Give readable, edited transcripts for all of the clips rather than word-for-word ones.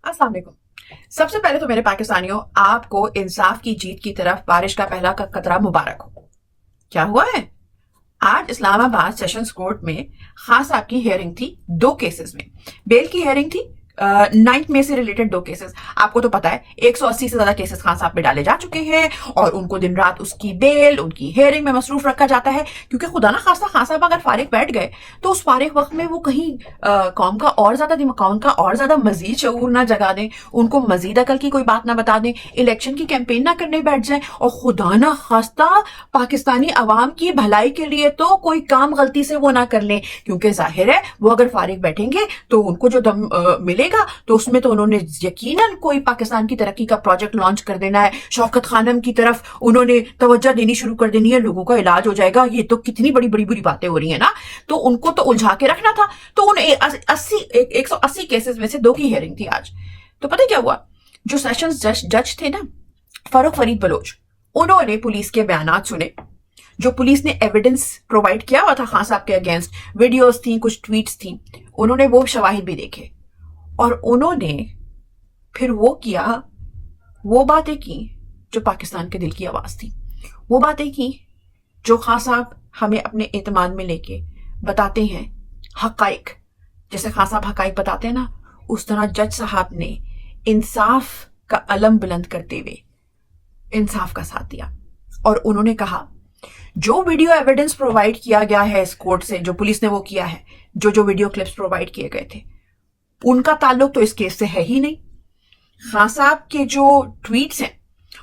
अस्सलाम वालेकुम। सबसे पहले तो मेरे पाकिस्तानियों, आपको इंसाफ की जीत की तरफ बारिश का पहला कतरा मुबारक हो। क्या हुआ है? आज इस्लामाबाद सेशंस कोर्ट में खान साहब की हियरिंग थी 2 केसेस में। बेल की हियरिंग थी 9 मई से रिलेटेड 2 केसेस। आपको तो पता है 180 से ज्यादा केसेस खान साहब पे डाले जा चुके हैं और उनको दिन रात उसकी बेल, उनकी हियरिंग में मसरूफ रखा जाता है, क्योंकि खुदा ना खास्ता खान साहब अगर फारिग बैठ गए तो उस फारिग वक्त में वो कहीं कौम का और ज्यादा दिमाग, कौम का और ज्यादा मजीद शऊर ना जगा दें, उनको मजीद अकल की कोई बात ना बता दें, इलेक्शन की कैंपेन ना करने बैठ जाए और खुदा ना खास्ता पाकिस्तानी अवाम की भलाई के लिए तो कोई काम गलती से वो ना कर लें, क्योंकि जाहिर है वो अगर फारिग बैठेंगे तो उनको जो दम मिलेगा तो उसमें तो उन्होंने यकीनन कोई पाकिस्तान की तरक्की का प्रोजेक्ट लॉन्च कर देना है, शौकत खानम की तरफ उन्होंने तवज्जो देनी शुरू कर देनी है, लोगों का इलाज हो जाएगा। ये तो कितनी बड़ी बड़ी बुरी बातें हो रही है ना, तो उनको तो उलझा के रखना था। तो उन 180 केसेस में से 2 की हियरिंग थी आज। तो पता क्या हुआ, जो सेशंस जज थे ना, फारूक फरीद बलोच, उन्होंने पुलिस के बयानात सुने, जो पुलिस ने एविडेंस प्रोवाइड किया हुआ था खान साहब के अगेंस्ट, वीडियोस थी, कुछ ट्वीट्स थी, उन्होंने वो शवाहिद भी देखे और उन्होंने फिर वो किया, वो बातें की जो पाकिस्तान के दिल की आवाज थी, वो बातें की जो खान साहब हमें अपने एतमाद में लेके बताते हैं हकाइक। जैसे खान साहब हकाइक बताते हैं ना, उस तरह जज साहब ने इंसाफ का अलम बुलंद करते हुए इंसाफ का साथ दिया और उन्होंने कहा जो वीडियो एविडेंस प्रोवाइड किया गया है इस कोर्ट से, जो पुलिस ने वो किया है, जो वीडियो क्लिप्स प्रोवाइड किए गए थे, उनका ताल्लुक तो इस केस से है ही नहीं। खान साहब के जो ट्वीट्स हैं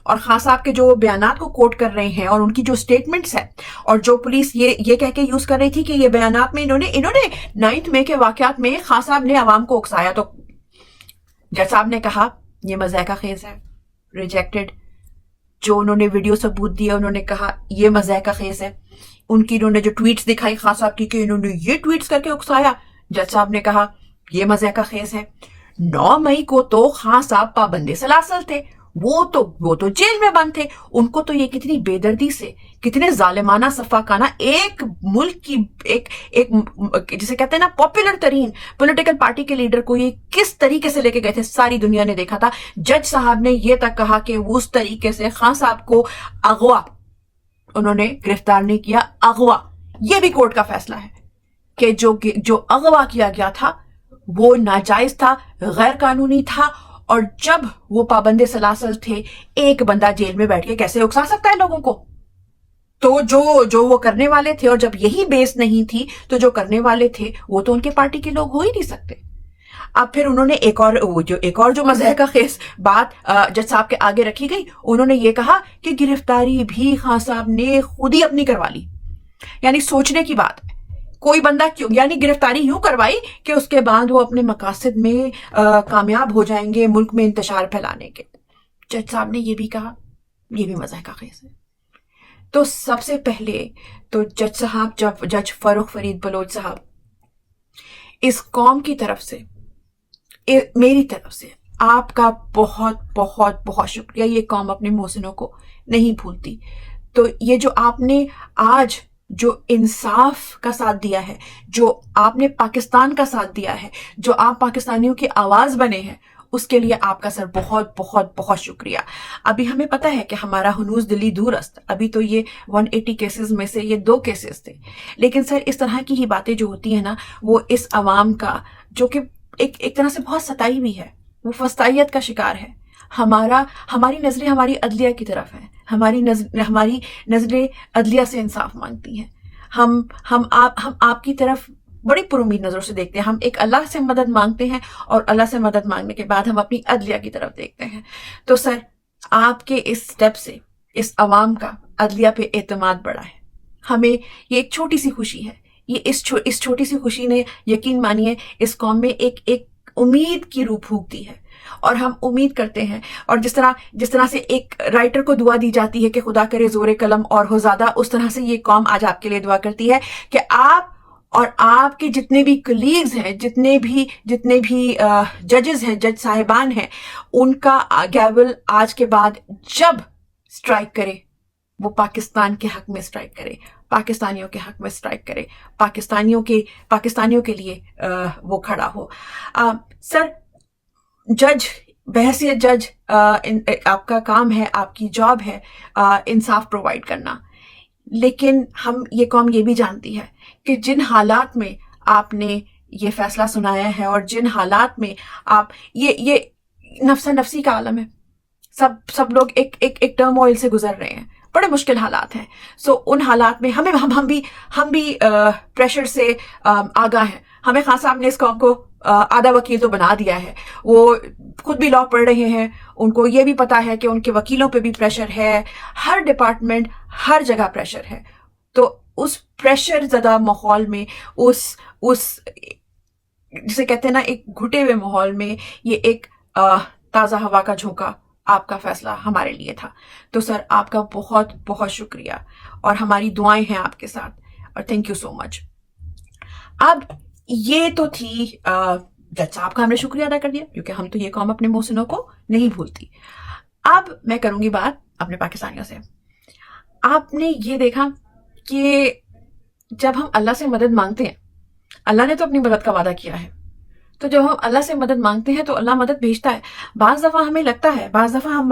और खान साहब के जो बयानात को कोट कर रहे हैं और उनकी जो स्टेटमेंट्स हैं और जो पुलिस ये कह के यूज कर रही थी कि ये बयानात में इन्होंने 9 मई के वाकयात में खान साहब ने आवाम को उकसाया, तो जज साहब ने कहा ये मज़ाक़ खेज है, रिजेक्टेड। जो उन्होंने वीडियो सबूत दिया उन्होंने कहा ये मज़ाक़ खेज है। इन्होंने जो ट्वीट्स दिखाई खान साहब की कि इन्होंने ये ट्वीट्स करके उकसाया, जज साहब ने कहा ये मज़ाक़ खेज है। 9 मई को तो खान साहब पाबंदे सलासल थे, वो तो जेल में बंद थे। उनको तो ये कितनी बेदर्दी से, कितने जालिमाना सफाकाना एक मुल्क की एक जिसे कहते हैं ना पॉपुलर तरीन पॉलिटिकल पार्टी के लीडर को ये किस तरीके से लेके गए थे, सारी दुनिया ने देखा था। जज साहब ने ये तक कहा कि उस तरीके से खान साहब को अगवा उन्होंने गिरफ्तार नहीं किया, अगवा। ये भी कोर्ट का फैसला है कि जो अगवा किया गया था वो नाजायज था, गैर कानूनी था, और जब वो पाबंदे सलासल थे, एक बंदा जेल में बैठ के कैसे उकसा सकता है लोगों को? तो जो वो करने वाले थे, और जब यही बेस नहीं थी तो जो करने वाले थे वो तो उनके पार्टी के लोग हो ही नहीं सकते। अब फिर उन्होंने एक और जो मज़ाक़ खेज बात जज साहब के आगे रखी गई, उन्होंने ये कहा कि गिरफ्तारी भी खान साहब ने खुद ही अपनी करवा ली। यानी सोचने की बात है, कोई बंदा क्यों, यानी गिरफ्तारी यूं करवाई कि उसके बाद वो अपने मकासद में कामयाब हो जाएंगे मुल्क में इंतशार फैलाने के। जज साहब ने ये भी कहा ये भी मज़ाक़ खेज है। तो सबसे पहले तो जज साहब, जज फारूक फरीद बलोच साहब, इस कौम की तरफ से, मेरी तरफ से आपका बहुत बहुत बहुत शुक्रिया। ये कौम अपने मोहसिनों को नहीं भूलती। तो ये जो आपने आज जो इंसाफ का साथ दिया है, जो आपने पाकिस्तान का साथ दिया है, जो आप पाकिस्तानियों की आवाज बने हैं, उसके लिए आपका सर बहुत बहुत बहुत शुक्रिया। अभी हमें पता है कि हमारा हुनूस दिली दूरस्त, अभी तो ये 180 केसेस में से ये 2 केसेस थे, लेकिन सर इस तरह की ही बातें जो होती है ना, वो इस अवाम का जो कि एक तरह से बहुत सताई हुई है, वो फस्तायत का शिकार है। हमारी नजरें हमारी अदलिया की तरफ है, हमारी नजरें अदलिया से इंसाफ मांगती हैं। हम आपकी तरफ बड़ी पुरुमीद नजरों से देखते हैं। हम एक अल्लाह से मदद मांगते हैं और अल्लाह से मदद मांगने के बाद हम अपनी अदलिया की तरफ देखते हैं। तो सर आपके इस स्टेप से इस अवाम का अदलिया पे एतमाद बढ़ा है। हमें ये एक छोटी सी खुशी है, ये इस छोटी सी खुशी ने यकीन मानिए इस कौम में एक उम्मीद की रूह फूंक दी है। और हम उम्मीद करते हैं, और जिस तरह से एक राइटर को दुआ दी जाती है कि खुदा करे जोरे कलम और हो ज्यादा, उस तरह से ये कौम आज आपके लिए दुआ करती है कि आप और आपके जितने भी कलीग्स हैं, जितने भी जजेस हैं, जज साहिबान हैं, उनका गैवल आज के बाद जब स्ट्राइक करे वो पाकिस्तान के हक में स्ट्राइक करे, पाकिस्तानियों के हक में स्ट्राइक करे, पाकिस्तानियों के लिए वो खड़ा हो। सर जज, बहैसियत जज आपका काम है, आपकी जॉब है इंसाफ प्रोवाइड करना, लेकिन हम ये कौम ये भी जानती है कि जिन हालात में आपने ये फैसला सुनाया है और जिन हालात में आप ये नफ्सा नफसी का आलम है, सब लोग एक टर्मोइल से गुजर रहे हैं, बड़े मुश्किल हालात हैं। सो उन हालात में हम भी प्रेशर से आगाह हैं। हमें खान साहब ने इस कौम को आधा वकील तो बना दिया है, वो खुद भी लॉ पढ़ रहे हैं, उनको ये भी पता है कि उनके वकीलों पे भी प्रेशर है, हर डिपार्टमेंट हर जगह प्रेशर है। तो उस प्रेशर ज़्यादा माहौल में, उस जिसे कहते हैं ना एक घुटे हुए माहौल में, ये एक ताज़ा हवा का झोंका आपका फैसला हमारे लिए था। तो सर आपका बहुत बहुत शुक्रिया और हमारी दुआएं हैं आपके साथ और थैंक यू सो मच। अब ये तो थी जज साहब का हमने शुक्रिया अदा कर दिया, क्योंकि हम तो ये कौम अपने मोहसिनों को नहीं भूलती। अब मैं करूंगी बात अपने पाकिस्तानियों से। आपने ये देखा कि जब हम अल्लाह से मदद मांगते हैं, अल्लाह ने तो अपनी मदद का वादा किया है, तो जब हम अल्लाह से मदद मांगते हैं तो अल्लाह मदद भेजता है। बाज़ दफ़ा हमें लगता है, बाज़ दफ़ा हम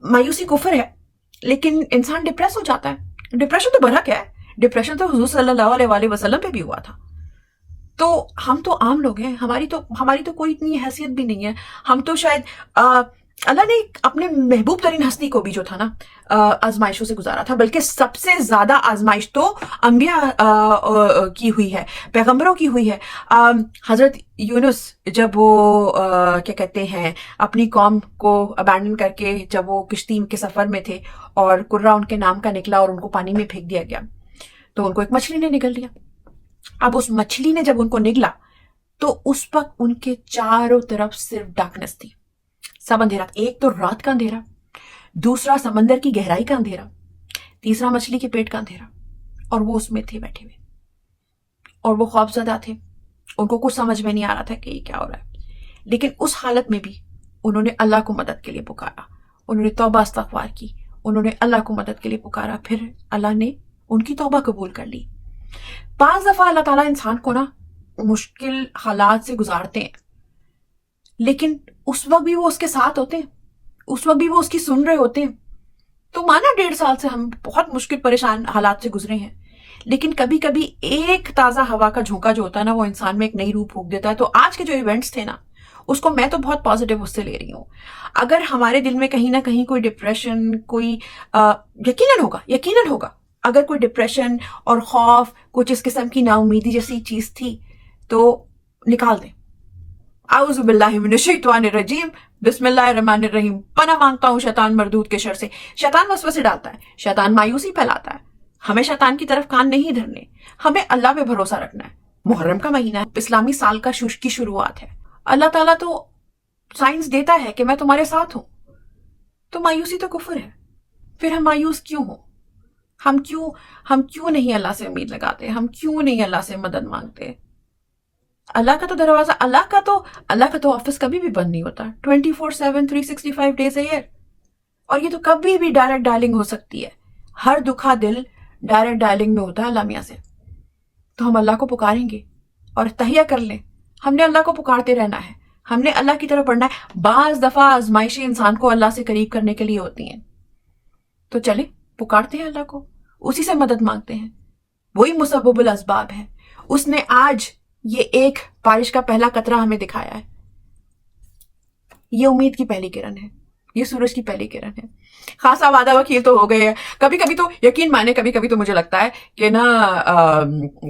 मायूसी कुफर है, लेकिन इंसान डिप्रेस हो जाता है। डिप्रेशन तो बड़ा क्या है, डिप्रेशन तो हुजूर सल्लल्लाहु अलैहि वसल्लम पे भी हुआ था। तो हम तो आम लोग हैं, हमारी तो कोई इतनी हैसियत भी नहीं है। हम तो शायद अल्लाह ने अपने महबूब तरीन हस्ती को भी जो था ना आजमाइशों से गुजारा था, बल्कि सबसे ज्यादा आजमाइश तो अंबिया की हुई है, पैगंबरों की हुई है। हजरत यूनुस जब वो क्या कहते हैं अपनी कौम को अबैंडन करके जब वो किश्ती के सफर में थे और कुर्रा उनके नाम का निकला और उनको पानी में फेंक दिया गया, तो उनको एक मछली ने निगल लिया। अब उस मछली ने जब उनको निगला तो उस वक्त उनके चारों तरफ सिर्फ डार्कनेस थी, सब अंधेरा। एक तो रात का अंधेरा, दूसरा समंदर की गहराई का अंधेरा, तीसरा मछली के पेट का अंधेरा, और वो उसमें थे बैठे हुए और वो खौफजदा थे। उनको कुछ समझ में नहीं आ रहा था कि ये क्या हो रहा है, लेकिन उस हालत में भी उन्होंने अल्लाह को मदद के लिए पुकारा, उन्होंने तौबा इस्तग़फ़ार की, उन्होंने अल्लाह को मदद के लिए पुकारा, फिर अल्लाह ने उनकी तौबा कबूल कर ली। 5 दफा अल्लाह ताला इंसान को ना मुश्किल हालात से गुजारते हैं, लेकिन उस वक्त भी वो उसके साथ होते हैं, उस वक्त भी वो उसकी सुन रहे होते हैं। तो माना 1.5 साल से हम बहुत मुश्किल परेशान हालात से गुजरे हैं, लेकिन कभी कभी एक ताज़ा हवा का झोंका जो होता है ना, वो इंसान में एक नई रूह फूंक देता है। तो आज के जो इवेंट्स थे ना, उसको मैं तो बहुत पॉजिटिव उससे ले रही हूँ। अगर हमारे दिल में कहीं ना कहीं कोई डिप्रेशन, कोई यकीनन होगा अगर कोई डिप्रेशन और खौफ, कुछ इस किस्म की नाउमीदी जैसी चीज थी, तो निकाल दें। आऊज़ु बिल्लाहि मिनश शैतानिर रजीम, बिस्मिल्लाहिर्रहमानिर रहीम। पनाह मांगता हूँ शैतान मरदूद के शर से। शैतान वसवसे डालता है, शैतान मायूसी फैलाता है। हमें शैतान की तरफ कान नहीं धरने, हमें अल्लाह पे भरोसा रखना है। मुहर्रम का महीना है, इस्लामी साल का की शुरुआत है। अल्लाह ताला तो साइंस देता है कि मैं तुम्हारे साथ हूं, तो मायूसी तो कुफर है। फिर हम मायूस क्यों हो? हम क्यों नहीं अल्लाह से उम्मीद लगाते? हम क्यों नहीं अल्लाह से मदद मांगते? अल्लाह का तो दरवाजा, अल्लाह का तो ऑफिस कभी भी बंद नहीं होता, 24/7 365 डेज अ ईयर। और ये तो कभी भी डायरेक्ट डायलिंग हो सकती है। हर दुखा दिल डायरेक्ट डायलिंग में होता है अल्लाह मियां से। तो हम अल्लाह को पुकारेंगे और तहिया कर लें, हमने अल्लाह को पुकारते रहना है, हमने अल्लाह की तरफ बढ़ना है। बाज दफा आजमाइशें इंसान को अल्लाह से करीब करने के लिए होती हैं, तो चले पुकारते हैं अल्लाह को, उसी से मदद मांगते हैं। वही मुसब्बिबुल असबाब है। उसने आज ये एक बारिश का पहला कतरा हमें दिखाया है। ये उम्मीद की पहली किरण है, ये सूरज की पहली किरण है। खासा वादा वकील तो हो गए हैं। कभी कभी तो यकीन माने, कभी कभी तो मुझे लगता है कि ना,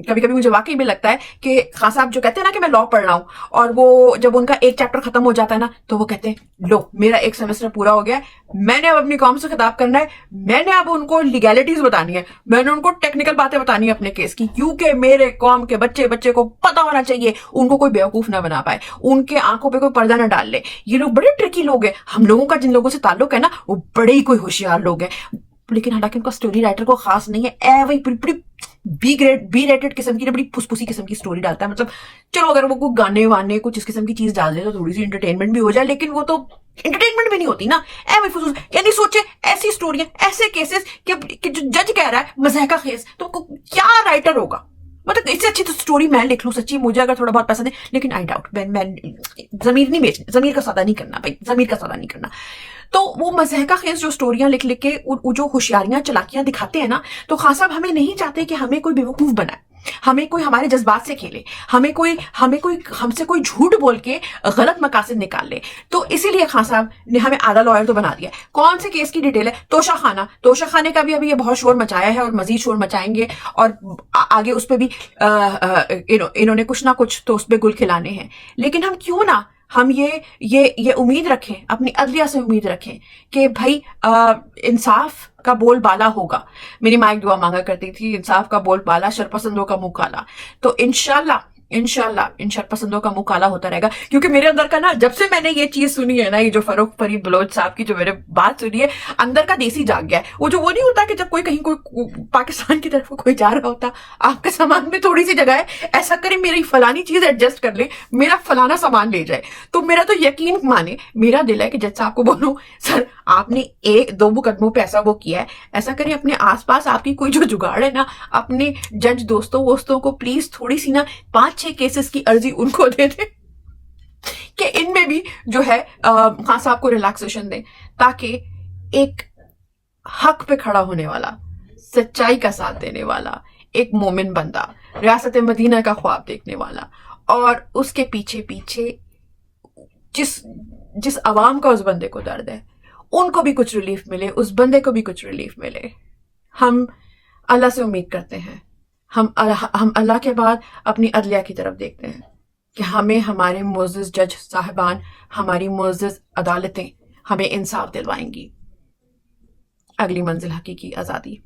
कभी कभी मुझे वाकई में लगता है कि खान साहब जो कहते हैं ना कि मैं लॉ पढ़ रहा हूं, और वो जब उनका एक चैप्टर खत्म हो जाता है ना, तो वो कहते हैं लो मेरा एक सेमेस्टर पूरा हो गया, मैंने अब अपनी कौम से खिताब करना है, मैंने अब उनको लीगैलिटीज बतानी है, मैंने उनको टेक्निकल बातें बतानी है अपने केस की, क्योंकि मेरे कौम के बच्चे को पता होना चाहिए, उनको कोई बेवकूफ ना बना पाए, उनके आंखों पे कोई पर्दा ना डाल ले। ये लोग बड़े ट्रिकी लोग हैं। हम लोगों का जिन लोगों से ताल्लुक है ना, वो बड़े कोई होशियार लोग हैं, लेकिन हालांकि उनका स्टोरी राइटर को खास नहीं है। वही बड़ी बी रेटेड किस्म की, बड़ी फुसफुसी किस्म की स्टोरी डालता है। मतलब चलो अगर वो कोई गाने वाने कुछ इस किस्म की चीज डाल दे तो थोड़ी सी एंटरटेनमेंट भी हो जाए, लेकिन वो तो एंटरटेनमेंट भी नहीं होती ना। वही फुसफुस, यानी सोचे ऐसी स्टोरियां, ऐसे केसेस कि जो जज कह रहा है मज़ाक का केस, तो क्या राइटर होगा? مطلب اس سے اچھی تو سٹوری میں لکھ لوں سچی, مجھے اگر تھوڑا بہت پسند ہے, لیکن آئی ڈاؤٹ, میں ضمیر نہیں بیچنا, ضمیر کا سودا نہیں کرنا بھائی, ضمیر کا سودا نہیں کرنا. تو وہ مضحکہ خیز جو سٹوریاں لکھ لکھ کے جو ہوشیاریاں چلاکیاں دکھاتے ہیں نا, تو خان صاحب ہمیں نہیں چاہتے کہ ہمیں کوئی بیوقوف بنائے, ہمیں کوئی ہمارے جذبات سے کھیلے, ہم سے کوئی جھوٹ بول کے غلط مقاصد نکال لے. تو اسی لیے خان صاحب نے ہمیں آدھا لائر تو بنا دیا. کون سے کیس کی ڈیٹیل ہے؟ توشہ خانے کا بھی ابھی یہ بہت شور مچایا ہے اور مزید شور مچائیں گے, اور آگے اس پہ بھی انہوں نے کچھ نہ کچھ تو اس پہ گل کھلانے ہیں. لیکن ہم کیوں نہ ہم یہ امید رکھیں, اپنی عدلیہ سے امید رکھیں کہ بھائی انصاف کا بول بالا ہوگا. میری ماں ایک دعا مانگا کرتی تھی, انصاف کا بول بالا, شرپسندوں کا منہ کالا. تو انشاءاللہ ان شرپسندوں کا منہ کالا ہوتا رہے گا. کیونکہ میرے اندر کا نا, جب سے میں نے یہ چیز سنی ہے نا, یہ جو فروخ فرید بلوچ صاحب کی جو میرے بات سنی ہے, اندر کا دیسی جاگ گیا ہے. وہ نہیں ہوتا کہ جب کوئی پاکستان کی طرف کوئی جا رہا ہوتا, آپ کے سامان میں تھوڑی سی جگہ ہے, ایسا کرے میری فلانی چیز ایڈجسٹ کر لے, میرا فلانا سامان لے جائے. تو میرا تو یقین مانے, میرا دل ہے کہ جج صاحب کو بولوں, سر آپ نے 1-2 مقدموں پہ ایسا وہ کیا ہے, ایسا کریں اپنے آس پاس آپ کی کوئی جو جگاڑ ہے نا, اپنے جج دوستوں کو پلیز تھوڑی سی نا 5-6 کیسز کی عرضی ان کو دے دیں کہ ان میں بھی جو ہے خان صاحب کو ریلیکسیشن دیں, تاکہ ایک حق پہ کھڑا ہونے والا, سچائی کا ساتھ دینے والا ایک مومن بندہ, ریاست مدینہ کا خواب دیکھنے والا, اور اس کے پیچھے جس عوام کا اس بندے کو درد ہے, ان کو بھی کچھ ریلیف ملے, اس بندے کو بھی کچھ ریلیف ملے. ہم اللہ سے امید کرتے ہیں, ہم اللہ کے بعد اپنی عدلیہ کی طرف دیکھتے ہیں کہ ہمیں ہمارے معزز جج صاحبان, ہماری معزز عدالتیں ہمیں انصاف دلوائیں گی. اگلی منزل حقیقی آزادی.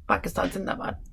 پاکستان زندہ باد.